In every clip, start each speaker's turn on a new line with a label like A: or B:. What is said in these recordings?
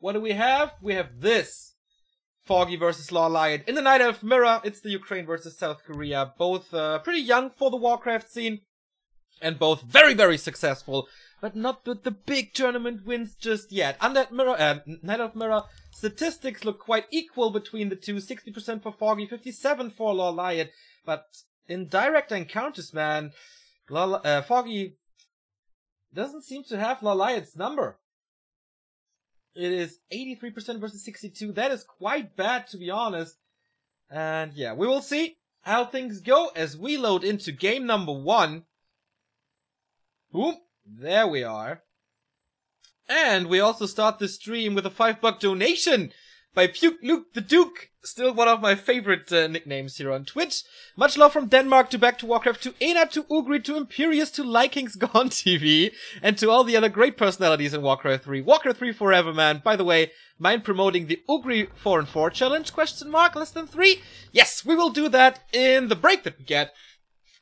A: what do we have? We have this. Foggy versus LawLiet. In the Night Elf Mirror, it's the Ukraine versus South Korea. Both pretty young for the Warcraft scene. And both very, very successful. But not with the big tournament wins just yet. On that Night Elf Mirror, statistics look quite equal between the two. 60% for Foggy, 57% for LawLiet. But in direct encounters, man, Foggy doesn't seem to have LawLiet's number. It is 83% versus 62%. That is quite bad, to be honest. And yeah, we will see how things go as we load into game number 1. Boom. There we are. And we also start the stream with a $5 donation by Puke Luke the Duke. Still one of my favorite nicknames here on Twitch. Much love from Denmark to Back to Warcraft to Ena to Ugri to Imperius to Likings Gone TV and to all the other great personalities in Warcraft 3. Warcraft 3 forever, man. By the way, mind promoting the Ugri 4 and 4 challenge? Question mark, less than 3? Yes, we will do that in the break that we get.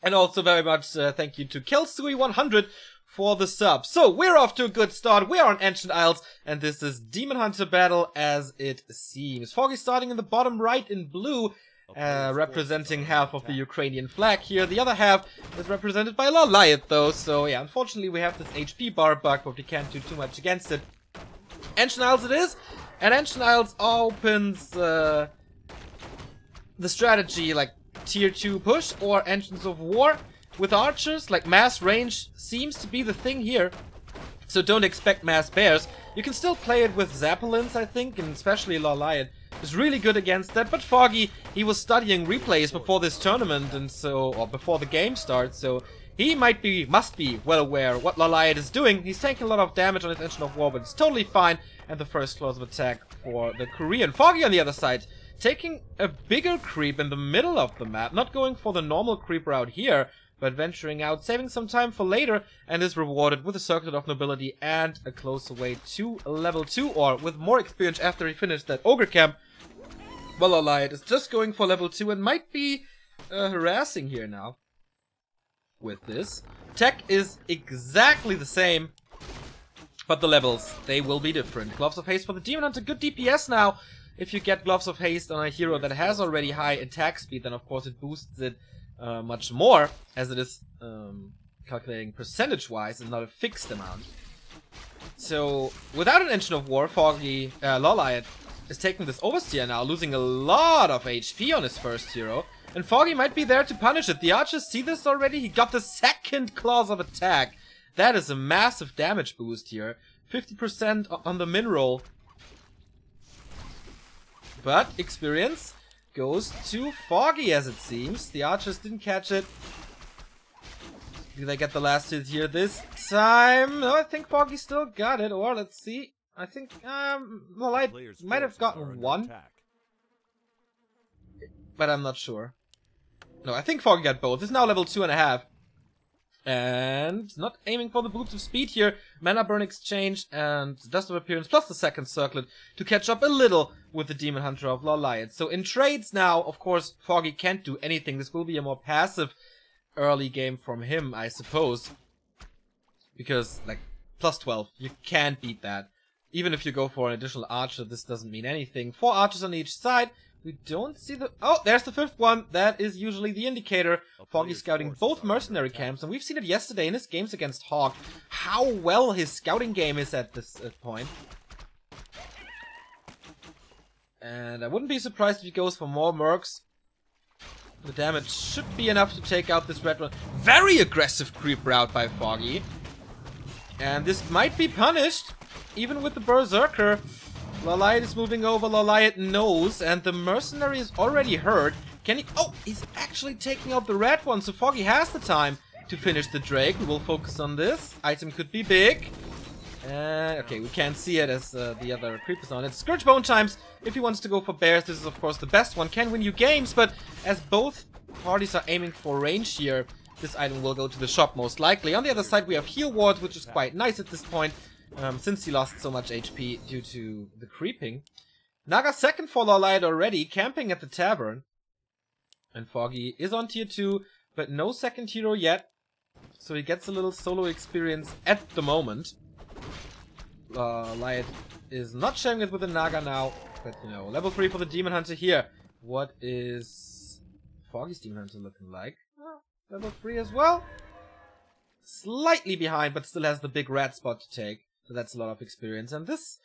A: And also very much thank you to Kelsui100 for the sub. So, we're off to a good start. We are on Ancient Isles, and this is Demon Hunter battle as it seems. Foggy starting in the bottom right in blue, representing half of the Ukrainian flag here. The other half is represented by LawLiet, though. So, yeah, unfortunately we have this HP bar bug, but we can't do too much against it. Ancient Isles it is, and Ancient Isles opens the strategy like Tier 2 push or Engines of War. With archers, like mass range seems to be the thing here. So don't expect mass bears. You can still play it with Zeppelins, I think, and especially LawLiet is really good against that. But Foggy, he was studying replays before this tournament, and so, or before the game starts, so he must be well aware what LawLiet is doing. He's taking a lot of damage on his Engine of War, but it's totally fine. And the first clause of attack for the Korean. Foggy on the other side, taking a bigger creep in the middle of the map, not going for the normal creep route here, but venturing out, saving some time for later, and is rewarded with a Circlet of Nobility and a closer way to level 2, or with more experience after he finished that Ogre Camp. Well, LawLiet is just going for level 2 and might be harassing here now with this. Tech is exactly the same, but the levels, they will be different. Gloves of Haste for the Demon Hunter, good DPS now. If you get Gloves of Haste on a hero that has already high attack speed, then of course it boosts it much more, as it is calculating percentage-wise and not a fixed amount. So, without an Engine of War, Foggy, LawLiet is taking this Overseer now, losing a lot of HP on his first hero, and Foggy might be there to punish it. The archers see this already. He got the second clause of attack. That is a massive damage boost here. 50% on the min roll. But, experience goes to Foggy, as it seems. The archers didn't catch it. Do they get the last hit here this time? No, I think Foggy still got it. Or, let's see. I think, LawLiet might have gotten one. But I'm not sure. No, I think Foggy got both. It's now level 2.5. And not aiming for the boots of speed here. Mana burn exchange and Dust of Appearance plus the second circlet to catch up a little with the Demon Hunter of LawLiet. So in trades now, of course, Foggy can't do anything. This will be a more passive early game from him, I suppose. Because, like, plus 12, you can't beat that. Even if you go for an additional archer, this doesn't mean anything. 4 archers on each side. We don't see the... Oh, there's the 5th one. That is usually the indicator. Foggy scouting both mercenary camps. And we've seen it yesterday in his games against Hawk. How well his scouting game is at this point. And I wouldn't be surprised if he goes for more mercs. The damage should be enough to take out this red one. Very aggressive creep route by Foggy. And this might be punished. Even with the Berserker. LawLiet is moving over, LawLiet knows, and the mercenary is already hurt. Can he... Oh, he's actually taking out the red one, so Foggy has the time to finish the Drake. We will focus on this. Item could be big. Okay, we can't see it as the other creep is on it. Scourge Bone Chimes, if he wants to go for bears, this is of course the best one. Can win you games, but as both parties are aiming for range here, this item will go to the shop most likely. On the other side we have Heal Ward, which is quite nice at this point. Since he lost so much HP due to the creeping. Naga second for LawLiet already, camping at the tavern. And Foggy is on tier 2, but no second hero yet. So he gets a little solo experience at the moment. LawLiet is not sharing it with the Naga now. But, you know, level 3 for the Demon Hunter here. What is Foggy's Demon Hunter looking like? Level 3 as well. Slightly behind, but still has the big red spot to take. So that's a lot of experience. And this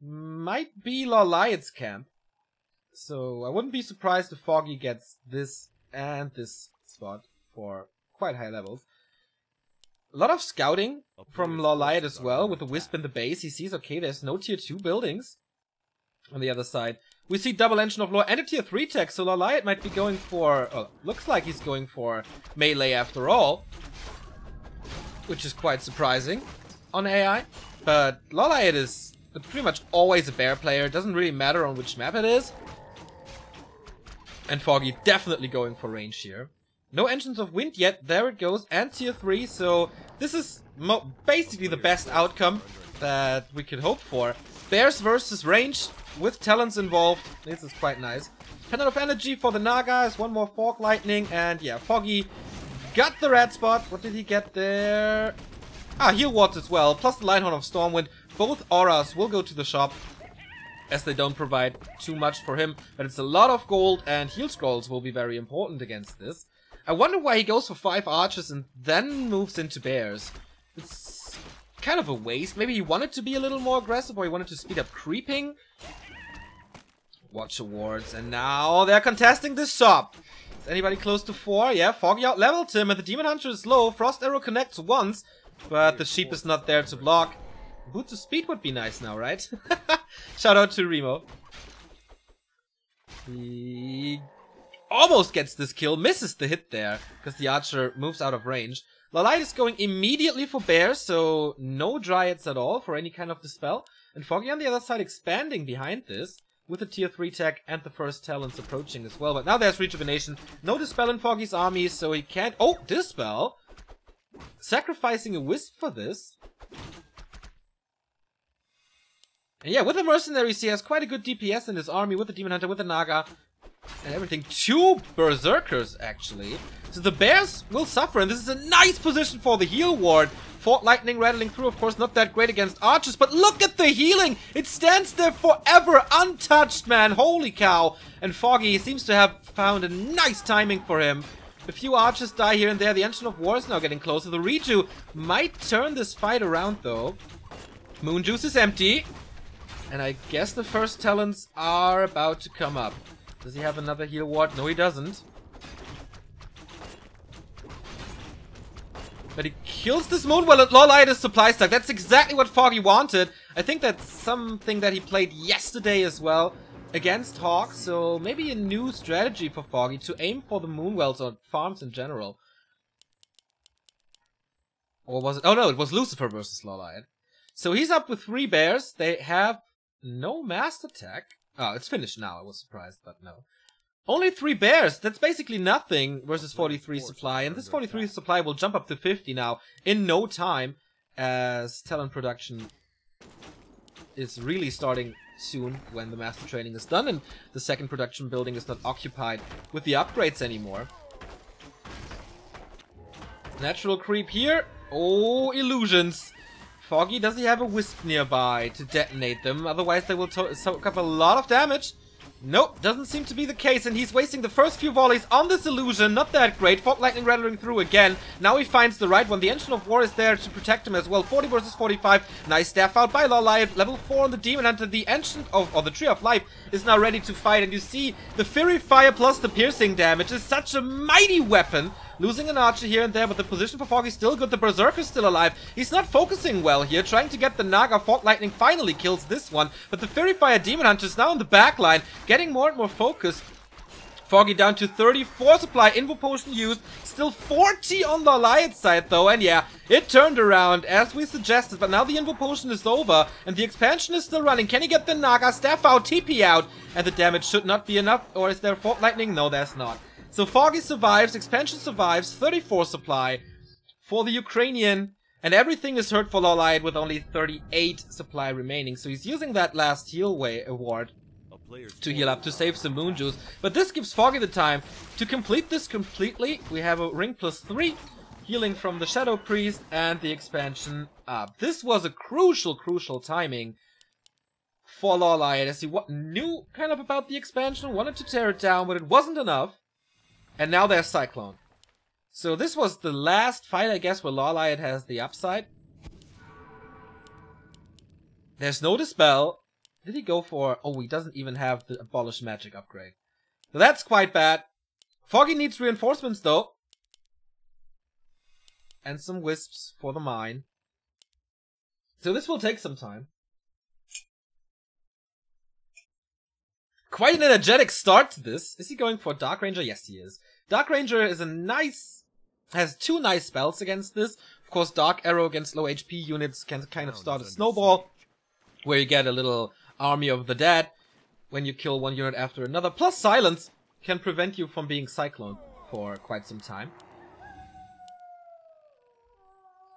A: might be LawLiet's camp. So I wouldn't be surprised if Foggy gets this and this spot for quite high levels. A lot of scouting from LawLiet as well, with the Wisp in the base. He sees, okay, there's no tier 2 buildings on the other side. We see double Engine of Law and a tier 3 tech, so LawLiet might be going for, looks like he's going for melee after all. Which is quite surprising on AI. But LawLiet is pretty much always a bear player, it doesn't really matter on which map it is. And Foggy definitely going for range here. No Engines of Wind yet, there it goes, and tier 3, so this is basically the best outcome that we could hope for. Bears versus range, with talents involved, this is quite nice. Pendant of Energy for the Nagas, one more Fork Lightning, and yeah, Foggy got the red spot. What did he get there? Heal Wards as well, plus the Linehorn of Stormwind. Both auras will go to the shop, as they don't provide too much for him, but it's a lot of gold, and heal scrolls will be very important against this. I wonder why he goes for 5 archers and then moves into bears. It's kind of a waste. Maybe he wanted to be a little more aggressive, or he wanted to speed up creeping. Watch awards, and now they're contesting this shop. Is anybody close to 4? Yeah, Foggy out-leveled him, and the Demon Hunter is low. Frost Arrow connects once, but the sheep is not there to block. Boots of Speed would be nice now, right? Shout out to Remo. He almost gets this kill, misses the hit there, because the archer moves out of range. LawLiet is going immediately for bears, so no dryads at all for any kind of dispel. And Foggy on the other side expanding behind this, with the tier 3 tech and the first talents approaching as well. But now there's rejuvenation. No dispel in Foggy's army, so he can't... Oh, dispel! Sacrificing a wisp for this. And yeah, with the mercenaries, he has quite a good DPS in his army, with the Demon Hunter, with the Naga, and everything. 2 berserkers, actually. So the bears will suffer, and this is a nice position for the heal ward. Fork Lightning rattling through, of course, not that great against archers, but look at the healing! It stands there forever, untouched, man! Holy cow! And Foggy seems to have found a nice timing for him. A few archers die here and there. The Engine of War is now getting closer. The Reju might turn this fight around, though. Moon Juice is empty. And I guess the first talents are about to come up. Does he have another heal ward? No, he doesn't. But he kills this Moon. Well, LawLiet is supply stuck. That's exactly what Foggy wanted. I think that's something that he played yesterday as well against Hawk. So maybe a new strategy for Foggy to aim for the Moonwells or farms in general. Or was it? Oh no, it was Lucifer versus LawLiet. So he's up with 3 bears. They have no master tech. Oh, it's finished now. I was surprised, but no. Only 3 bears. That's basically nothing versus 43 supply. And this 43 supply will jump up to 50 now in no time, as talent production is really starting soon when the master training is done and the second production building is not occupied with the upgrades anymore. Natural creep here. Oh, illusions. Foggy, does he have a wisp nearby to detonate them? Otherwise they will soak up a lot of damage. Nope, doesn't seem to be the case, and he's wasting the first few volleys on this illusion. Not that great. Fork Lightning rattling through again. Now he finds the right one. The Engine of War is there to protect him as well. 40 versus 45. Nice staff out by LawLiet. Level 4 on the Demon Hunter. The Ancient of, or the Tree of Life is now ready to fight, and you see the Fury Fire plus the piercing damage is such a mighty weapon. Losing an archer here and there, but the position for Foggy is still good. The Berserker's still alive. He's not focusing well here, trying to get the Naga. Fork Lightning finally kills this one, but the Fury Fire Demon Hunter is now in the back line, getting more and more focused. Foggy down to 34 supply, Invo Potion used, still 40 on the LawLiet side though, and yeah, it turned around as we suggested, but now the Invo Potion is over, and the expansion is still running. Can he get the Naga? Staff out, TP out, and the damage should not be enough, or is there Fork Lightning? No, there's not. So Foggy survives, expansion survives, 34 supply for the Ukrainian, and everything is hurt for LawLiet with only 38 supply remaining. So he's using that last heal award to heal up, to save some Moon Juice. But this gives Foggy the time to complete this completely. We have a ring +3, healing from the Shadow Priest, and the expansion up. This was a crucial timing for LawLiet, as he knew kind of about the expansion, wanted to tear it down, but it wasn't enough. And now there's Cyclone. So this was the last fight, I guess, where LawLiet has the upside. There's no Dispel. Did he go for... Oh, he doesn't even have the Abolish Magic upgrade. So that's quite bad. Foggy needs reinforcements, though. And some Wisps for the mine. So this will take some time. Quite an energetic start to this. Is he going for Dark Ranger? Yes, he is. Dark Ranger is a nice... has two nice spells against this. Of course, Dark Arrow against low HP units can kind of start a snowball, where you get a little army of the dead when you kill one unit after another. Plus Silence can prevent you from being Cyclone for quite some time.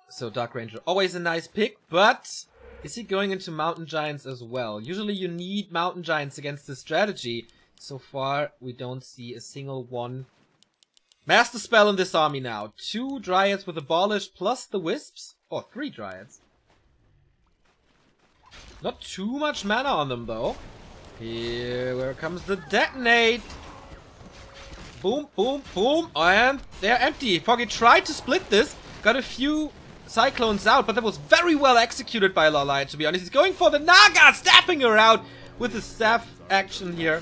A: So Dark Ranger, always a nice pick, but is he going into Mountain Giants as well? Usually you need Mountain Giants against this strategy. So far, we don't see a single one. Master Spell in this army now. 2 Dryads with Abolish plus the Wisps. Or 3 Dryads. Not too much mana on them, though. Here comes the Detonate. Boom, boom, boom. And they're empty. Foggy tried to split this. Got a few Cyclones out, but that was very well executed by LawLiet, to be honest. He's going for the Naga, staffing her out with the staff action here.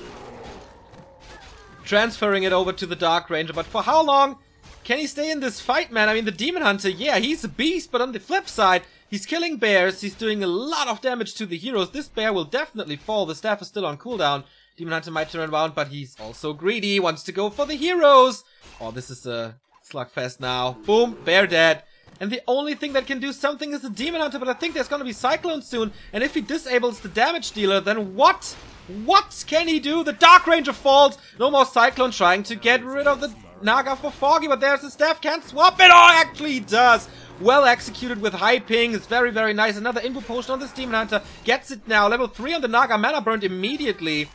A: Transferring it over to the Dark Ranger, but for how long can he stay in this fight, man? I mean, the Demon Hunter, yeah, he's a beast, but on the flip side, he's killing bears, he's doing a lot of damage to the heroes. This bear will definitely fall, the staff is still on cooldown. Demon Hunter might turn around, but he's also greedy, wants to go for the heroes. Oh, this is a slugfest now. Boom, bear dead. And the only thing that can do something is the Demon Hunter, but I think there's gonna be Cyclone soon, and if he disables the damage dealer, then what? What can he do? The Dark Ranger falls. No more Cyclone trying to get rid of the Naga for Foggy, but there's the staff. Can't swap it. Oh, actually he does. Well executed with high ping. It's very, very nice. Another Invo Potion on this Demon Hunter. Gets it now. Level 3 on the Naga. Mana burned immediately.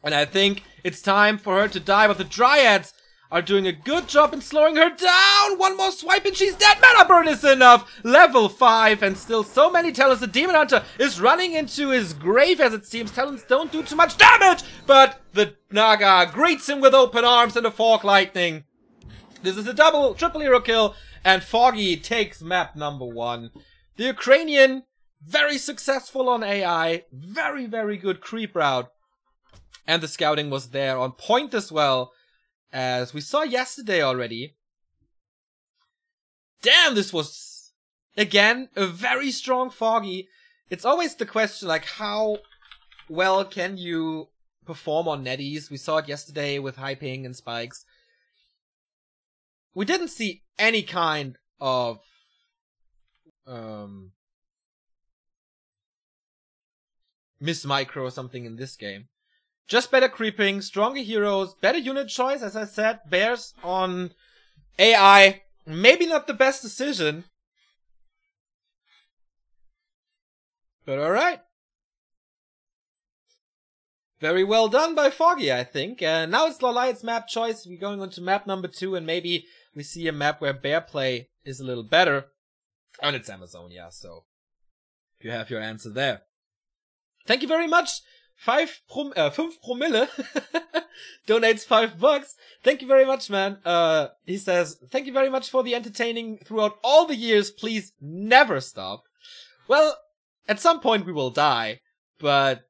A: And I think it's time for her to die, but the Dryads are doing a good job in slowing her down. One more swipe and she's dead. Mana burn is enough. Level 5 and still so many talents. The Demon Hunter is running into his grave, as it seems. Talents don't do too much damage, but the Naga greets him with open arms and a Fork Lightning. This is a triple hero kill, and Foggy takes map number 1. The Ukrainian, very successful on AI. Very, very good creep route. And the scouting was there on point as well. As we saw yesterday already. Damn, this was, again, a very strong Foggy. It's always the question, like, how well can you perform on netties? We saw it yesterday with high ping and spikes. We didn't see any kind of miss micro or something in this game. Just better creeping, stronger heroes, better unit choice, as I said. Bears on AI. Maybe not the best decision. But alright. Very well done by Foggy, I think. And now it's LawLiet's map choice. We're going on to map number 2, and maybe we see a map where bear play is a little better. And it's Amazonia, so you have your answer there. Thank you very much. 5 promille donates $5. Thank you very much, man. He says, thank you very much for the entertaining throughout all the years. Please never stop. Well, at some point we will die, but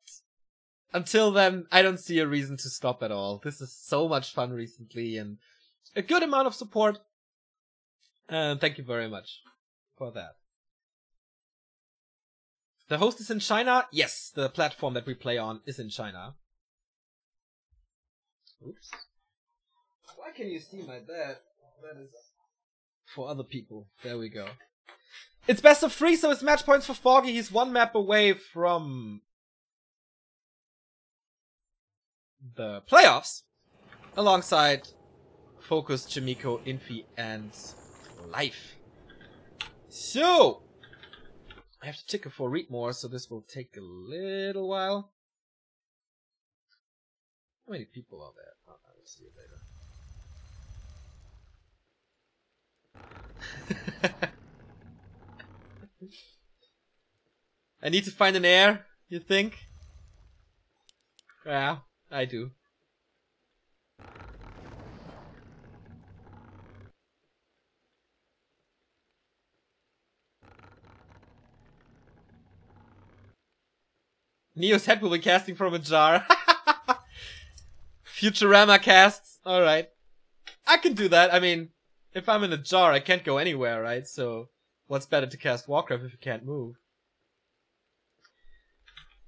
A: until then, I don't see a reason to stop at all. This is so much fun recently and a good amount of support. And thank you very much for that. The host is in China? Yes, the platform that we play on is in China. Oops. Why can you see my bed? That is for other people. There we go. It's best of 3, so it's match points for Foggy. He's 1 map away from the playoffs. Alongside Focus, Chimiko, Infi, and Life. So I have to ticker for read more, so this will take a little while. How many people are there? Oh, I will see it later. I need to find an heir, you think? Yeah, I do. Neo's head will be casting from a jar. Futurama casts. Alright. I can do that. I mean, if I'm in a jar, I can't go anywhere, right? So, what's better to cast Warcraft if you can't move?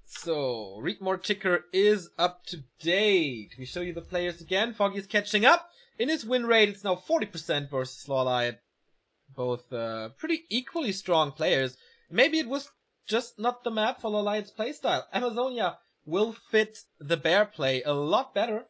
A: So, Read More Ticker is up to date. We show you the players again. Foggy is catching up. In his win rate, it's now 40% versus LawLiet. Both pretty equally strong players. Maybe it was just not the map for LawLiet's playstyle. Amazonia will fit the bear play a lot better.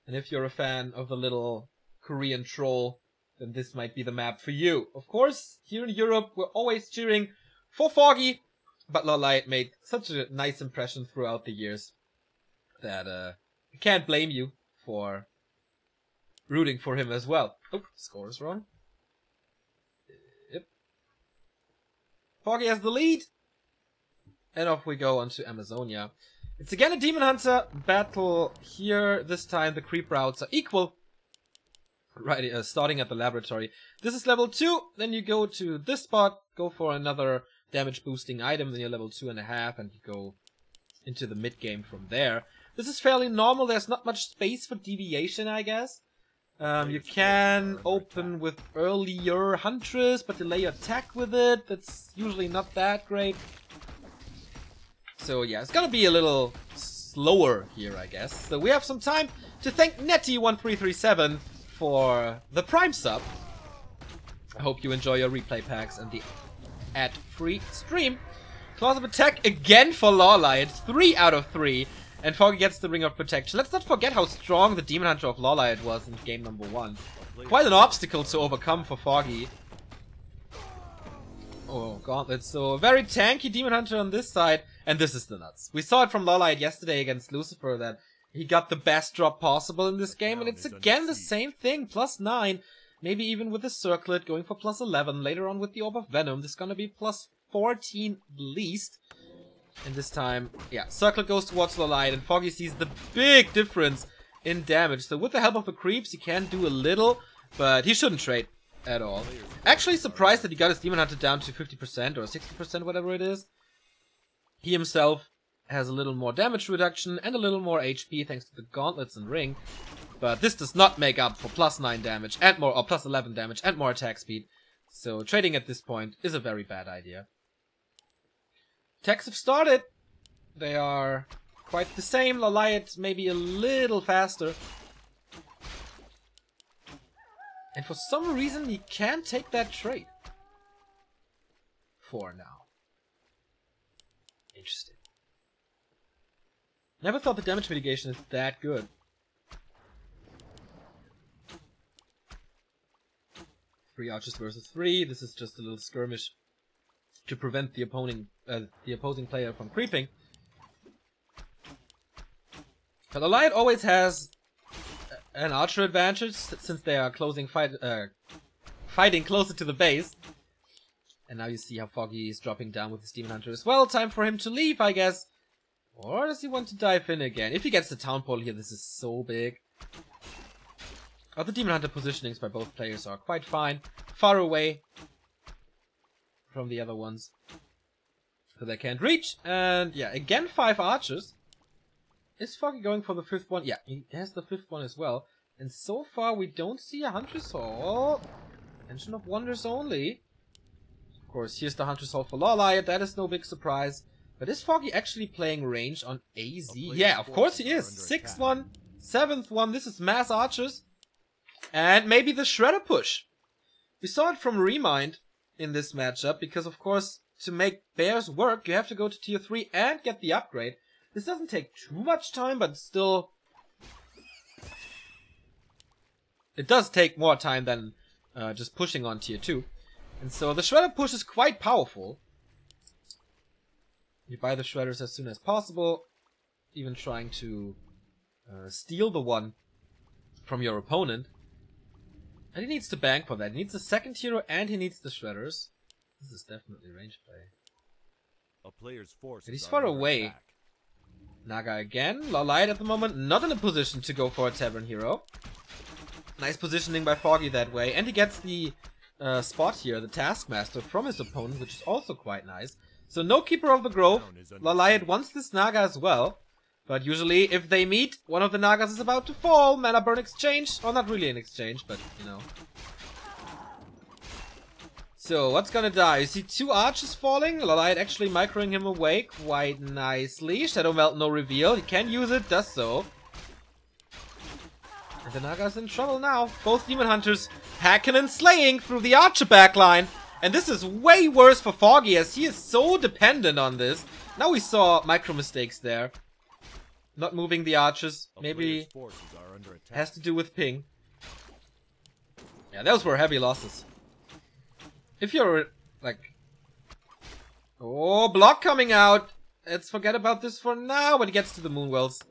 A: And if you're a fan of the little Korean troll, then this might be the map for you. Of course, here in Europe, we're always cheering for Foggy, but LawLiet made such a nice impression throughout the years that I can't blame you for rooting for him as well. Oh, score is wrong. Yep. Foggy has the lead. And off we go onto Amazonia. It's again a Demon Hunter battle here. This time the creep routes are equal. Right, starting at the laboratory. This is level 2. Then you go to this spot, go for another damage boosting item. Then you're level 2.5 and you go into the mid game from there. This is fairly normal. There's not much space for deviation, I guess. You can open with earlier Huntress, but delay your attack with it. That's usually not that great. So yeah, it's gonna be a little slower here, I guess. So we have some time to thank Netty1337 for the Prime sub. I hope you enjoy your replay packs and the ad-free stream. Claws of Attack again for LawLiet. 3 out of 3. And Foggy gets the Ring of Protection. Let's not forget how strong the Demon Hunter of LawLiet was in game number 1. Quite an obstacle to overcome for Foggy. Oh, Gauntlet. So, a very tanky Demon Hunter on this side. And this is the nuts. We saw it from LawLiet yesterday against Lucifer that he got the best drop possible in this game. And it's again the same thing. +9. Maybe even with the Circlet going for +11. Later on with the Orb of Venom. This is gonna be +14 least. And this time, yeah, Circlet goes towards LawLiet, and Foggy sees the big difference in damage. So with the help of the creeps, he can do a little, but he shouldn't trade at all. Actually surprised that he got his Demon Hunter down to 50% or 60%, whatever it is. He himself has a little more damage reduction and a little more HP thanks to the gauntlets and ring. But this does not make up for +9 damage and more, or +11 damage and more attack speed. So trading at this point is a very bad idea. Attacks have started. They are quite the same. LawLiet maybe a little faster. And for some reason he can't take that trade. For now. Interesting. Never thought the damage mitigation is that good. Three archers versus 3. This is just a little skirmish to prevent the opposing player from creeping. But LawLiet always has an archer advantage since they are fighting closer to the base. And now you see how Foggy is dropping down with his Demon Hunter as well. Time for him to leave, I guess. Or does he want to dive in again? If he gets the town portal here, this is so big. Other Demon Hunter positionings by both players are quite fine. Far away from the other ones, so they can't reach. And yeah, again 5 archers. Is Foggy going for the 5th one? Yeah, he has the 5th one as well. And so far we don't see a Huntress Hall. Engine of Wonders only. Of course, here's the Huntress Hall for LawLiet. That is no big surprise. But is Foggy actually playing range on AZ? Yeah, of course he is. 6th one, 7th one. This is mass archers. And maybe the Shredder push. We saw it from Remind in this matchup, because of course to make bears work you have to go to tier 3 and get the upgrade. This doesn't take too much time, but still it does take more time than just pushing on tier 2. And so the Shredder push is quite powerful. You buy the Shredders as soon as possible, even trying to steal the one from your opponent. And he needs to bank for that. He needs the second hero and he needs the shredders. This is definitely range play.
B: A player's force.
A: But he's far away.
B: Attack.
A: Naga again. LawLiet at the moment not in a position to go for a Tavern hero. Nice positioning by Foggy that way. And he gets the spot here, the Taskmaster, from his opponent, which is also quite nice. So no Keeper of the Grove. LawLiet wants this Naga as well. But usually, if they meet, one of the Nagas is about to fall. Mana burn exchange. Or not really an exchange, but, you know. So, what's gonna die? You see two archers falling. LawLiet actually microing him away quite nicely. Shadow Melt, no reveal. He can use it, does so. And the Naga's in trouble now. Both Demon Hunters hacking and slaying through the archer backline. And this is way worse for Foggy, as he is so dependent on this. Now we saw micro mistakes there. Not moving the archers. Maybe has to do with ping. Yeah, those were heavy losses. If you're, like... Oh, block coming out. Let's forget about this for now when it gets to the Moonwells.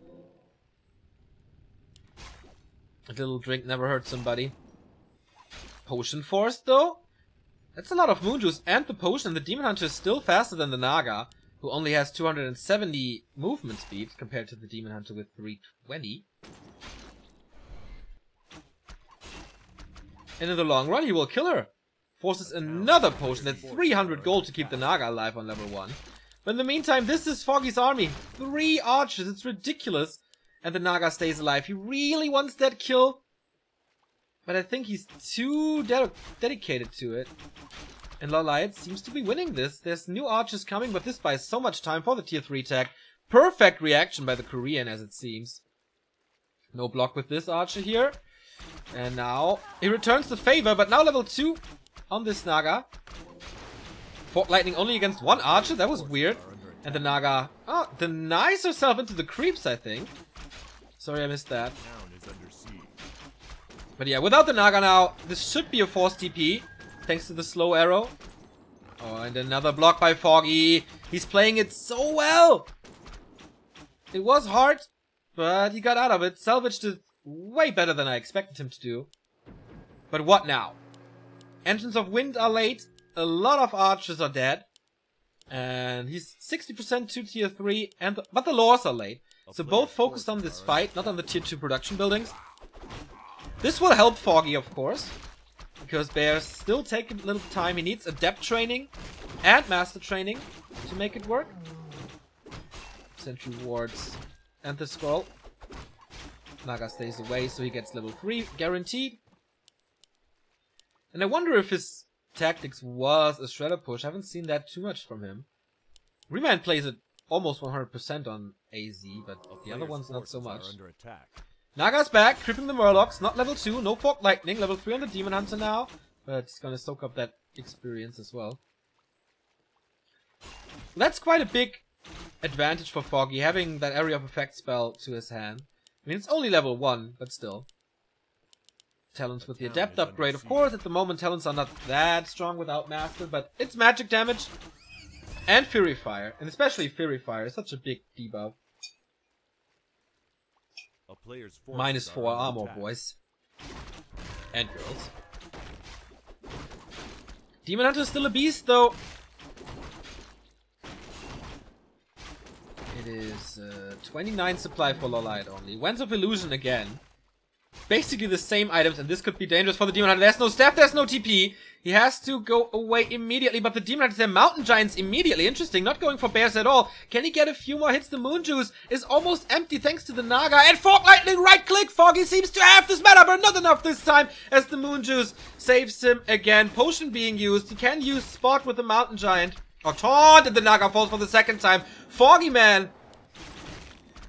A: A little drink never hurt somebody. Potion Force, though? That's a lot of Moon Juice, and the potion. The Demon Hunter is still faster than the Naga, who only has 270 movement speed compared to the Demon Hunter with 320. And in the long run, he will kill her. Forces another potion at 300 gold to keep the Naga alive on level 1. But in the meantime, this is Foggy's army. 3 archers, it's ridiculous. And the Naga stays alive. He really wants that kill. But I think he's too dedicated to it. And LawLiet seems to be winning this. There's new archers coming, but this buys so much time for the tier 3 tag. Perfect reaction by the Korean, as it seems. No block with this archer here. And now he returns the favor, but now level 2 on this Naga. Fork Lightning only against 1 archer, that was weird. And the Naga denies herself into the creeps, I think. Sorry I missed that. But yeah, without the Naga now, this should be a forced TP. Thanks to the slow arrow. Oh, and another block by Foggy. He's playing it so well. It was hard, but he got out of it. Salvaged it way better than I expected him to do. But what now? Engines of Wind are late. A lot of archers are dead. And he's 60% to tier 3, but the lores are late. So both focused on this fight, not on the tier 2 production buildings. This will help Foggy, of course. Because Bears still take a little time. He needs adept training and master training to make it work. Sentry wards and the scroll. Naga stays away, so he gets level 3 guaranteed. And I wonder if his tactics was a shredder push. I haven't seen that too much from him. Remand plays it almost 100% on AZ, but the other ones not so much. Naga's back, creeping the Murlocs, not level 2, no Fork Lightning, level 3 on the Demon Hunter now, but he's gonna soak up that experience as well. That's quite a big advantage for Foggy, having that Area of Effect spell to his hand. I mean, it's only level 1, but still. Talents with the Adept upgrade, of course, at the moment talents are not that strong without Master, but it's magic damage. And Fury Fire, and especially Fury Fire is such a big debuff. -4 armor, boys. And girls. Demon Hunter is still a beast, though. It is 29 supply for LawLiet only. Winds of Illusion again. Basically the same items, and this could be dangerous for the Demon Hunter. There's no staff, there's no TP. He has to go away immediately, but the Demon Hunter, their Mountain Giants immediately. Interesting, not going for bears at all. Can he get a few more hits? The Moon Juice is almost empty thanks to the Naga. And Fork Lightning, right click. Foggy seems to have this mana, but not enough this time as the Moon Juice saves him again. Potion being used. He can use Spot with the Mountain Giant. Or Taunt, and the Naga falls for the second time. Foggy, man,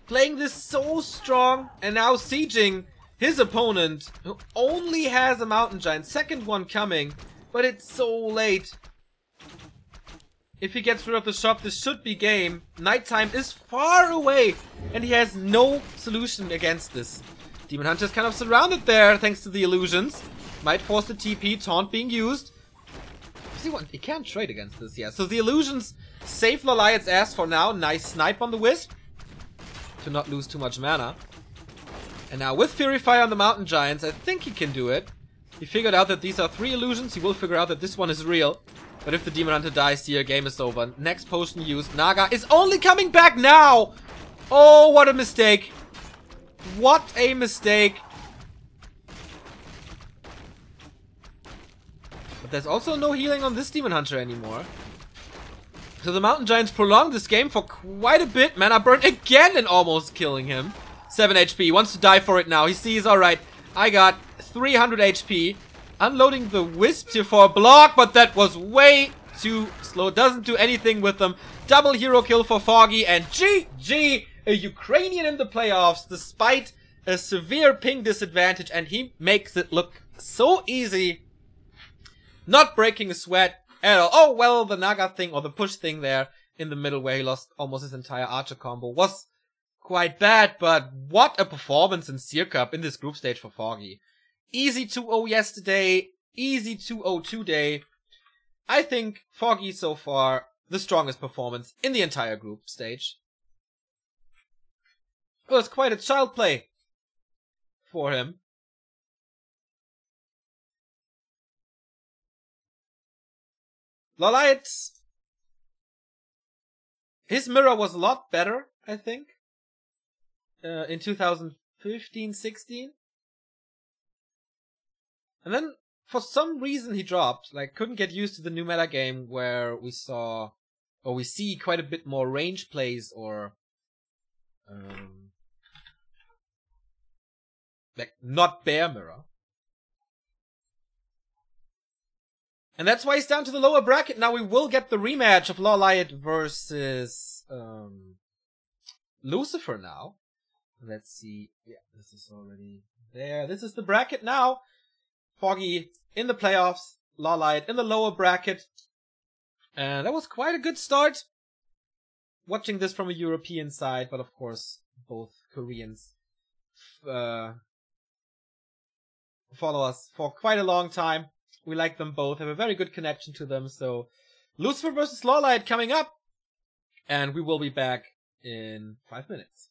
A: playing this so strong, and now sieging his opponent, who only has a Mountain Giant. Second one coming, but it's so late. If he gets rid of the shop, this should be game. Nighttime is far away, and he has no solution against this. Demon Hunter is kind of surrounded there, thanks to the illusions. Might force the TP, taunt being used. He can't trade against this, yeah. So the illusions save LawLiet's ass for now. Nice snipe on the Wisp to not lose too much mana. And now with Fury Fire on the Mountain Giants, I think he can do it. He figured out that these are 3 illusions. He will figure out that this one is real. But if the Demon Hunter dies here, game is over. Next potion used. Naga is only coming back now! Oh, what a mistake. What a mistake. But there's also no healing on this Demon Hunter anymore. So the Mountain Giants prolonged this game for quite a bit. Mana burn again and almost killing him. 7 HP. He wants to die for it now. He sees, alright, I got 300 HP. Unloading the Wisp here for a block, but that was way too slow. Doesn't do anything with them. Double hero kill for Foggy, and GG! A Ukrainian in the playoffs, despite a severe ping disadvantage, and he makes it look so easy. Not breaking a sweat at all. Oh, well, the Naga thing, or the push thing there in the middle where he lost almost his entire Archer combo was quite bad, but what a performance in Seer Cup in this group stage for Foggy. Easy 2-0 yesterday, easy 2-0 today. I think Foggy so far the strongest performance in the entire group stage. It was quite a child play for him. LawLiet, his mirror was a lot better, I think, in 2015-16. And then, for some reason, he dropped. Like, couldn't get used to the new meta game where we saw, or we see quite a bit more range plays or, like, not bear mirror. And that's why he's down to the lower bracket. Now we will get the rematch of LawLiet versus, Lucifer now. Let's see. Yeah, this is already there. This is the bracket now. Foggy in the playoffs, LawLiet in the lower bracket. And that was quite a good start. Watching this from a European side, but of course, both Koreans follow us for quite a long time. We like them both, have a very good connection to them. So, Lucifer versus LawLiet coming up. And we will be back in 5 minutes.